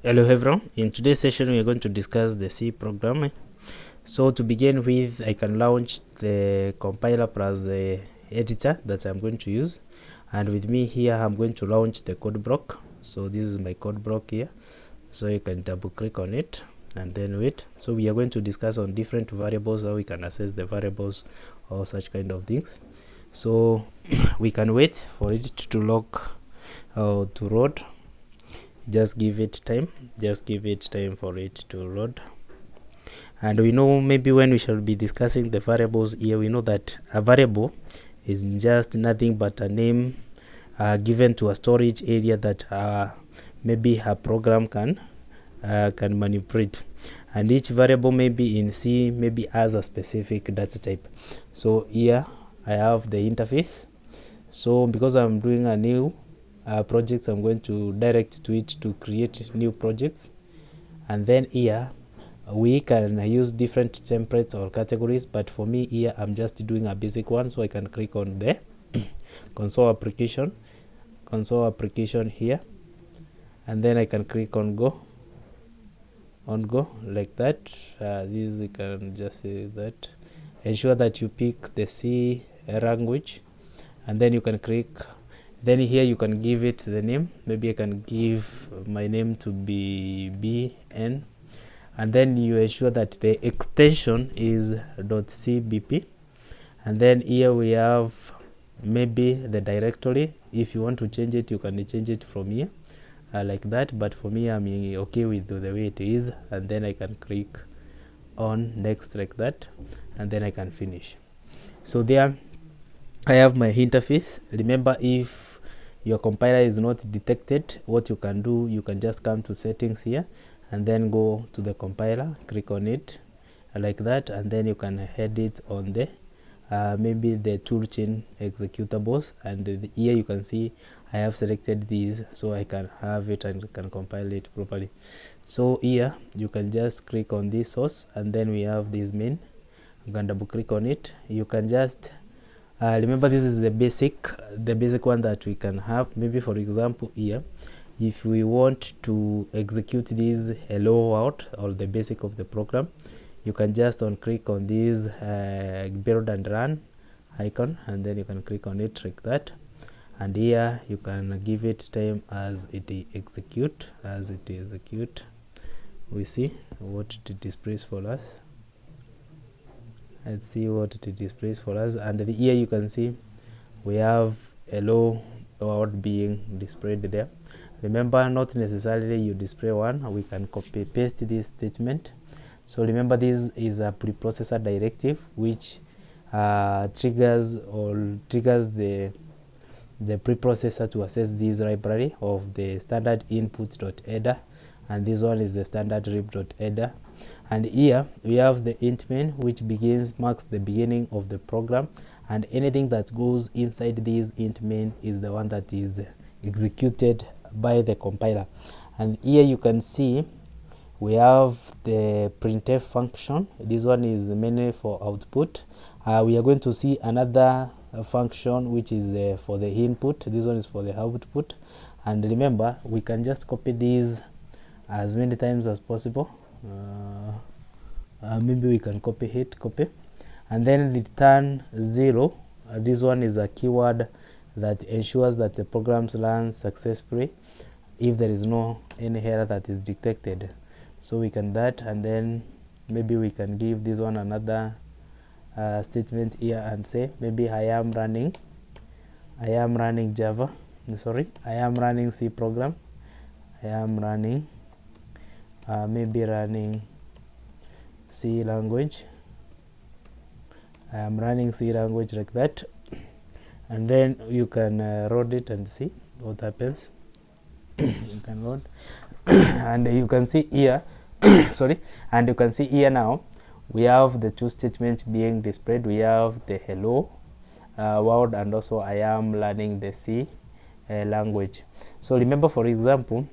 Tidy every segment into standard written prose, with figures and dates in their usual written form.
Hello everyone, in today's session we are going to discuss the C programming. So to begin with, I can launch the compiler plus the editor that I'm going to use, and with me here I'm going to launch the code block. So this is my code block here, so you can double click on it and then wait. So we are going to discuss on different variables, how we can access the variables or such kind of things. So we can wait for it to lock or to load. Just give it time for it to load. And we know, maybe when we shall be discussing the variables here, we know that a variable is just nothing but a name given to a storage area that maybe a program can manipulate, and each variable maybe in C maybe has a specific data type. So here I have the interface. So because I'm doing a new projects, I'm going to direct to it to create new projects, and then here we can use different templates or categories, but for me here I'm just doing a basic one. So I can click on the console application here, and then I can click on go like that. This you can just say that, ensure that you pick the C language, and then you can click. Then here you can give it the name. Maybe I can give my name to be BN, and then you ensure that the extension is .cbp, and then here we have maybe the directory. If you want to change it, you can change it from here like that, but for me I'm okay with the way it is, and then I can click on next like that, and then I can finish. So there I have my interface. Remember, if your compiler is not detected, what you can do, you can just come to settings here and then go to the compiler, click on it like that, and then you can head it on the maybe the toolchain executables, and here you can see I have selected these, so I can have it and can compile it properly. So here you can just click on this source, and then we have this main. You can double click on it. You can just remember, this is the basic one that we can have. Maybe for example here, if we want to execute this hello world or the basic of the program, you can just click on this build and run icon, and then you can click on it like that, and here you can give it time as it execute. We see what it displays for us. Let's see what it displays for us, and here you can see we have hello world being displayed there. Remember, not necessarily you display one, we can copy paste this statement. So remember, this is a preprocessor directive which triggers the preprocessor to access this library of the standard input.header, and this one is the standard rib.header. And here we have the int main, which marks the beginning of the program, and anything that goes inside this int main is the one that is executed by the compiler. And here you can see we have the printf function. This one is mainly for output. We are going to see another function which is for the input. This one is for the output. And remember, we can just copy these as many times as possible. Maybe we can copy, and then return 0. This one is a keyword that ensures that the program runs successfully if there is any error that is detected. So we can that, and then maybe we can give this one another statement here and say maybe I am running Java, I am running C program, I am running maybe running C language, I am running C language like that, and then you can load it and see what happens. You can load and you can see here and you can see here now we have the two statements being displayed. We have the hello world, and also I am learning the C language. So remember, for example,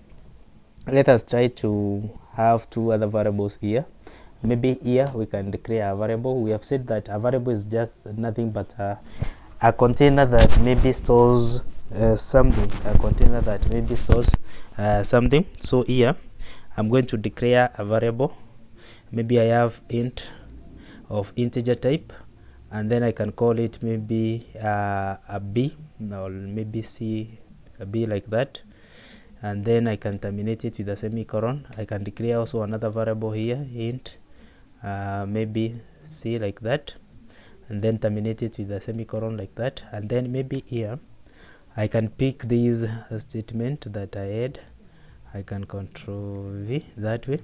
let us try to have two other variables here. Maybe here we can declare a variable. We have said that a variable is just nothing but a container that maybe stores something, So here I'm going to declare a variable. Maybe I have int of integer type, and then I can call it maybe a b, or maybe c, a b, like that. And then I can terminate it with a semicolon. I can declare also another variable here, int maybe c, like that, and then terminate it with a semicolon, like that. And then maybe here I can pick this statement that I had. I can control v that way,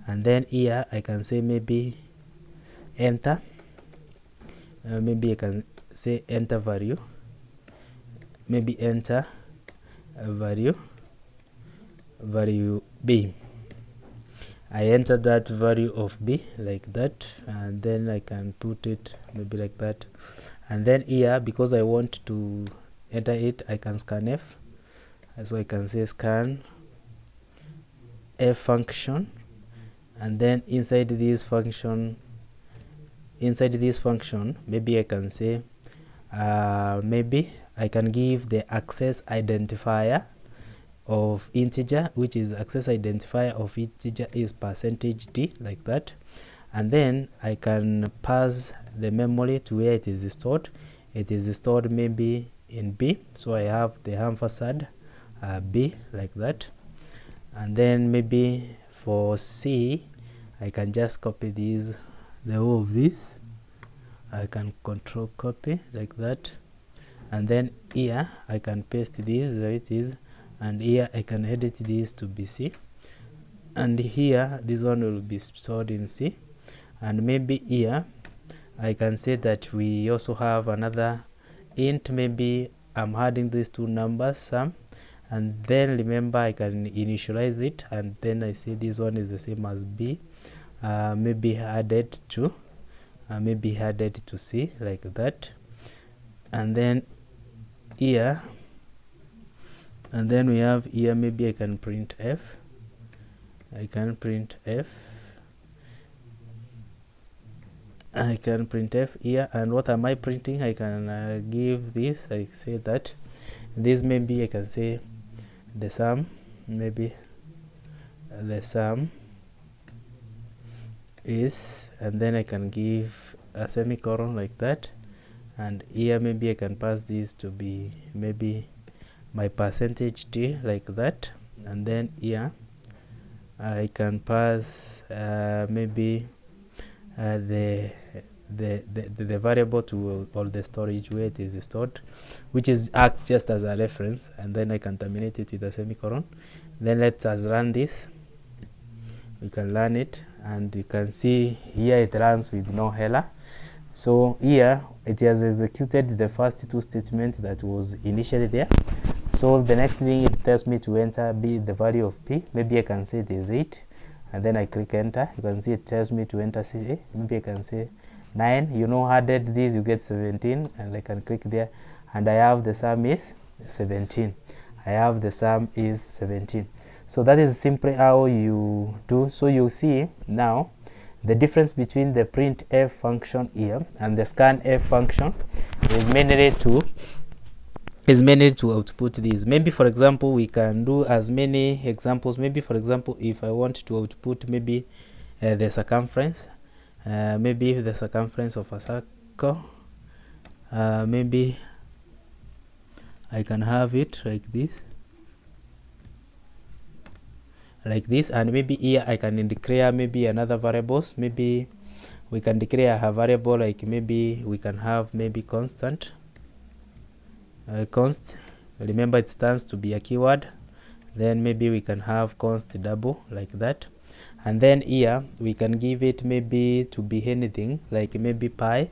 and then here I can say maybe enter. Maybe I can say enter value, maybe enter value b. I enter that value of b, like that, and then I can put it maybe like that. And then here, because I want to enter it, I can scanf. So I can say scan f function, and then inside this function, maybe I can say maybe I can give the access identifier of integer, which is access identifier of integer is %d, like that. And then I can pass the memory to where it is stored. It is stored maybe in b, so I have the ampersand b, like that. And then maybe for c, I can just copy these, the whole of this. I can control copy, like that. And then here I can paste this, there it is. And here I can edit this to be c, and here this one will be stored in c. And maybe here I can say that we also have another int. Maybe I'm adding these two numbers, sum, and then remember I can initialize it, and then I say this one is the same as b, maybe added to c, like that. And then here, and then we have here, maybe I can print f. I can print f here. And what am I printing? I can give this, I say that this, maybe I can say the sum, maybe the sum is, and then I can give a semicolon, like that. And here maybe I can pass this to be maybe my %d, like that. And then here I can pass maybe the variable to all the storage where it is stored, which is act just as a reference. And then I can terminate it with a semicolon. Then let us run this. We can run it, and you can see here it runs with no error. So here it has executed the first two statements that was initially there. So the next thing it tells me to enter b, the value of p. Maybe I can say it is 8, and then I click enter. You can see it tells me to enter c. Maybe I can say 9. You know, added this, you get 17, and I can click there, and I have the sum is 17. I have the sum is 17. So that is simply how you do. So you see now the difference between the printf function here and the scanf function is mainly to output these. Maybe for example we can do as many examples. Maybe for example if I want to output maybe the circumference, maybe the circumference of a circle, maybe I can have it like this, and maybe here I can declare maybe another variables. Maybe we can declare a variable, like maybe we can have maybe constant. Const, remember it stands to be a keyword. Then maybe we can have const double, like that. And then here we can give it maybe to be anything, like maybe pi.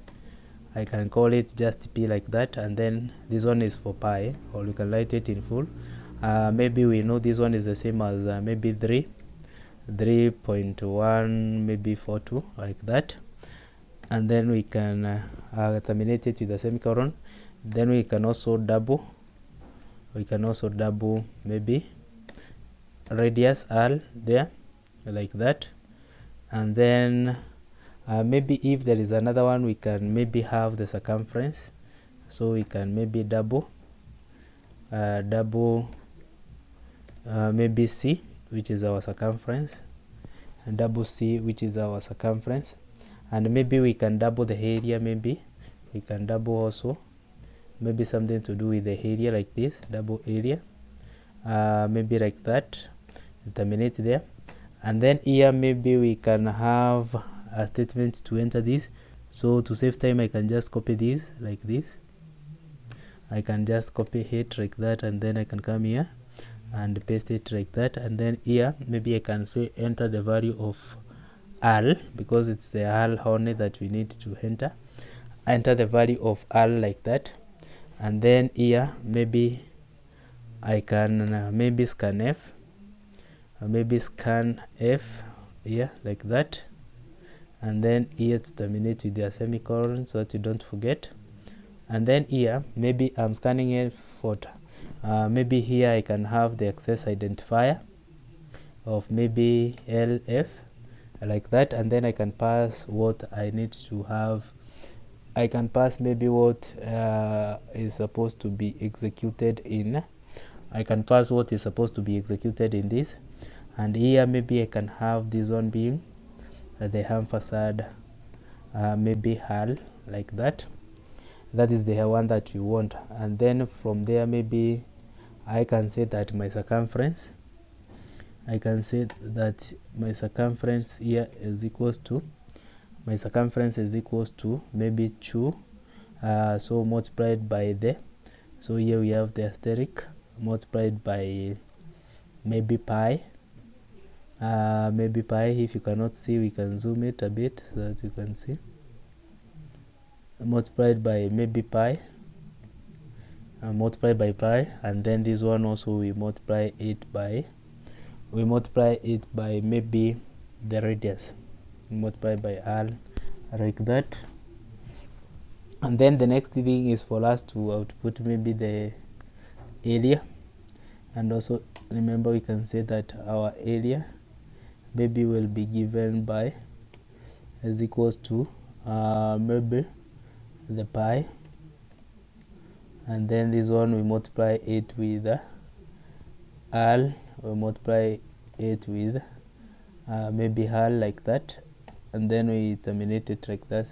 I can call it just p, like that. And then this one is for pi, or you can write it in full. Maybe we know this one is the same as maybe 3.1 maybe 42, like that. And then we can terminate it with a semicolon. Then we can also double maybe radius r there, like that. And then maybe if there is another one, we can maybe have the circumference. So we can maybe double maybe c. which is our circumference, and double C, which is our circumference. And maybe we can double the area, maybe we can double also, maybe something to do with the area like this, double area, maybe like that, terminate there. And then here maybe we can have a statement to enter this. So to save time, I can just copy this like this. I can just copy it like that, and then I can come here and paste it like that. And then here maybe I can say enter the value of L, because it's the L only that we need to enter the value of L like that. And then here maybe I can maybe scanf, maybe scanf here like that. And then here to terminate with the semicolon so that you don't forget. And then here maybe I'm scanning it for maybe here I can have the access identifier of maybe LF like that. And then I can pass what I need to have. I can pass maybe what is supposed to be executed in. I can pass what is supposed to be executed in this. And here maybe I can have this one being the ham facade, maybe hull like that. That is the one that you want. And then from there maybe I can say that my circumference, I can say that my circumference here is equals to, my circumference is equals to maybe 2, so multiplied by the, so here we have the asterisk multiplied by maybe pi, maybe pi. If you cannot see, we can zoom it a bit so that you can see, multiplied by maybe pi, multiplied by pi. And then this one also we multiply it by maybe the radius, multiplied by r like that. And then the next thing is for us to output maybe the area. And also remember, we can say that our area maybe will be given by is equals to maybe the pi. And then this one we multiply it with r, we multiply it with maybe r like that. And then we terminate it like that.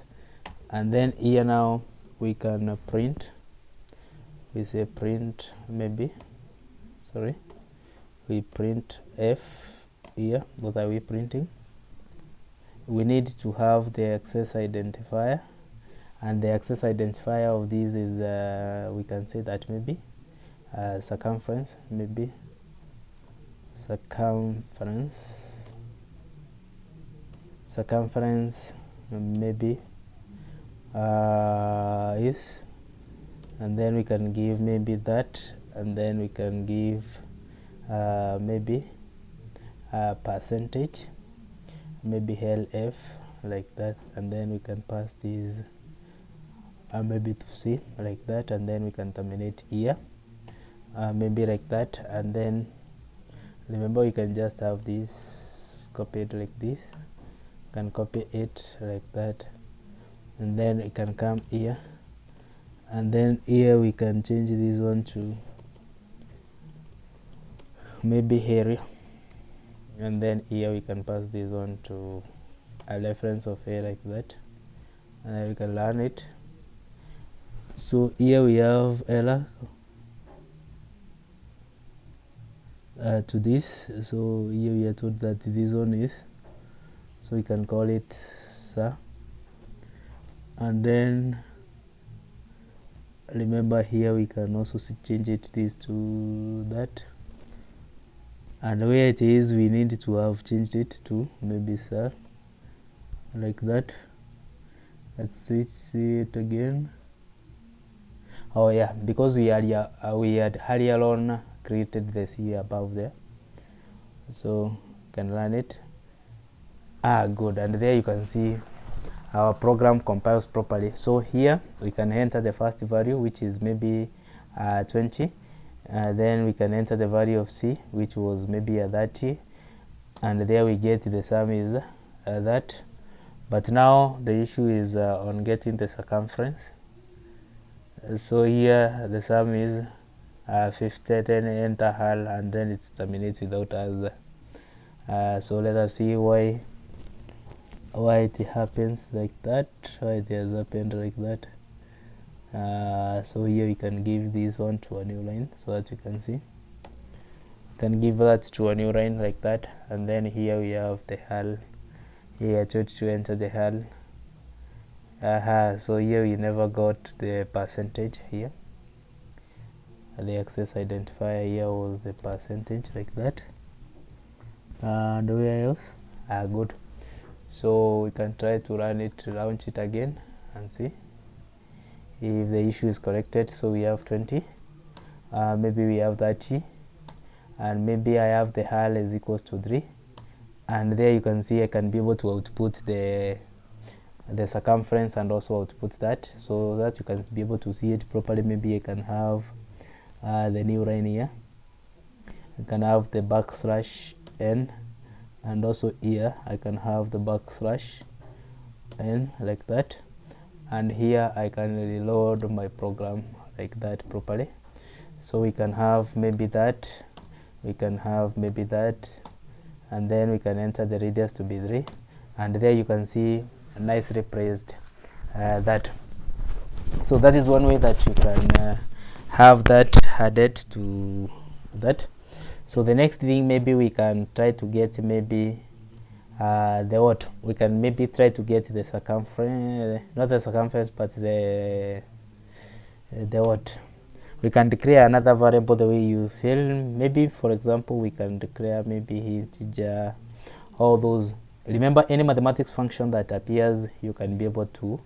And then here now we can print, we say print, maybe sorry, we print f here. What are we printing? We need to have the access identifier, and the access identifier of this is we can say that maybe circumference, maybe circumference maybe is, and then we can give maybe that, and then we can give maybe percentage, maybe LF like that. And then we can pass these maybe to C like that. And then we can terminate here maybe like that. And then remember, you can just have this copied like this, you can copy it like that. And then it can come here, and then here we can change this one to maybe area. And then here we can pass this one to a reference of a like that, and then we can learn it. So here we have error to this. So here we are told that this one is, so we can call it sir. And then remember, here we can also change it this to that, and where it is we need to have changed it to maybe sir like that. Let's see it again. Oh yeah, because we had earlier on created this here above there, so you can run it. Good. And there you can see our program compiles properly. So here we can enter the first value, which is maybe 20. Then we can enter the value of C, which was maybe a 30, and there we get the sum is that. But now the issue is on getting the circumference. So here the sum is 50, then enter hull, and then it terminates without us So let us see why it happens like that, why it has happened like that. So here we can give this one to a new line so that you can see. Can give that to a new line like that, and then here we have the hull. Here I tried to enter the hull. So here we never got the percentage here. The access identifier here was the percentage like that. And where else? Good. So we can try to launch it again and see if the issue is corrected. So we have 20, maybe we have 30, and maybe I have the hull is equals to 3, and there you can see I can be able to output the circumference and also output that, so that you can be able to see it properly. Maybe I can have the new line here. I can have the backslash n, and also here I can have the backslash n like that, and here I can reload my program like that properly. So we can have maybe that, we can have maybe that, and then we can enter the radius to be 3, and there you can see nicely placed that. So that is one way that you can have that added to that. So the next thing, maybe we can try to get maybe the what, we can maybe try to get the circumference, not the circumference, but the what, we can declare another variable the way you feel. Maybe for example we can declare maybe integer, all those. Remember, any mathematics function that appears, you can be able to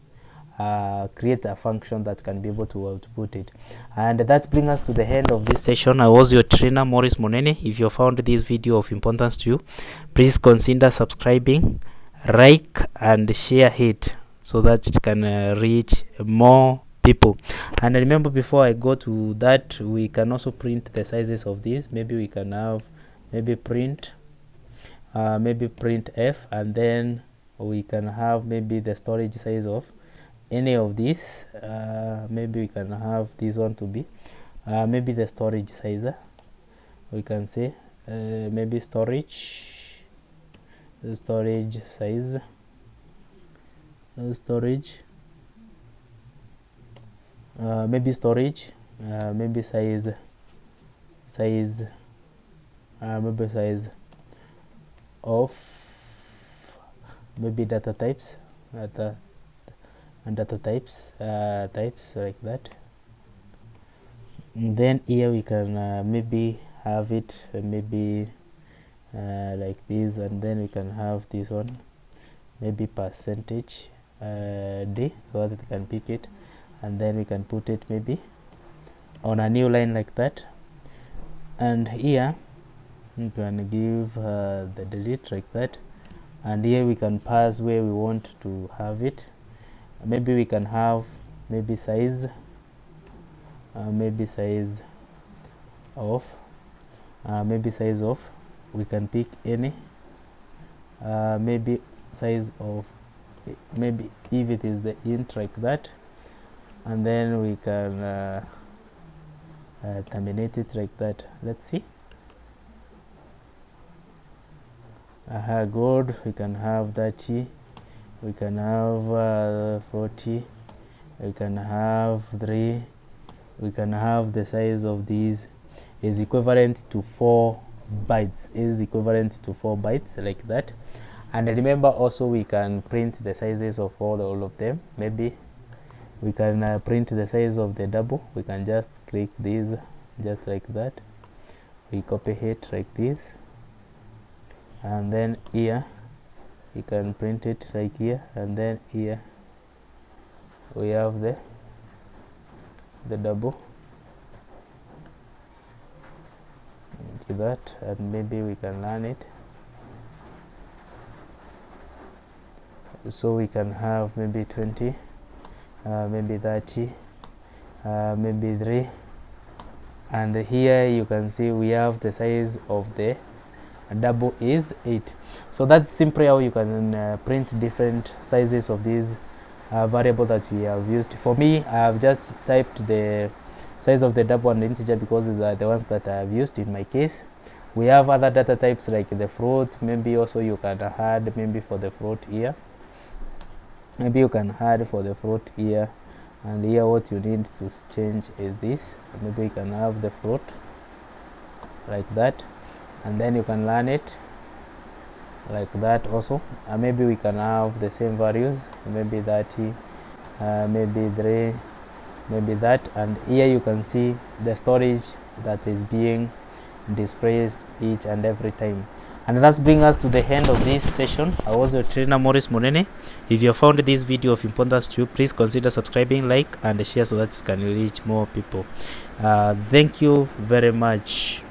create a function that can be able to output it. And that brings us to the end of this session. I was your trainer, Maurice Monene. If you found this video of importance to you, please consider subscribing, like and share it so that it can reach more people. And remember, before I go to that, we can also print the sizes of these. Maybe we can have maybe printf, and then we can have maybe the storage size of any of these. Maybe we can have this one to be maybe the storage size. We can say maybe storage size, storage, maybe storage, maybe size, maybe size of maybe data types, types like that. And then here we can maybe have it maybe like this, and then we can have this one maybe percentage d, so that we can pick it, and then we can put it maybe on a new line like that. And here we can give the delete like that, and here we can pass where we want to have it. Maybe we can have maybe size, maybe size of, we can pick any, maybe size of, maybe if it is the int like that, and then we can terminate it like that. Let's see. Good. We can have 30, we can have 40, we can have 3, we can have the size of these is equivalent to 4 bytes, like that. And remember also we can print the sizes of all of them. Maybe we can print the size of the double. We can just click this just like that, we copy it like this, and then here you can print it like here, and then here we have the double like that, and maybe we can learn it. So we can have maybe 20, maybe 30, maybe 3, and here you can see we have the size of the double is 8. So that's simply how you can print different sizes of these variable that we have used. For me, I have just typed the size of the double and the integer because these are the ones that I have used in my case. We have other data types like the float. Maybe also you can add maybe for the float here. Maybe you can add for the float here, and here what you need to change is this. Maybe you can have the float like that, and then you can learn it like that also. And maybe we can have the same values, maybe 30, maybe 3, maybe that. And here you can see the storage that is being displayed each and every time. And that's bring us to the end of this session. I was your trainer Maurice Monene. If you found this video of importance to you, please consider subscribing, like and share so that it can reach more people. Thank you very much.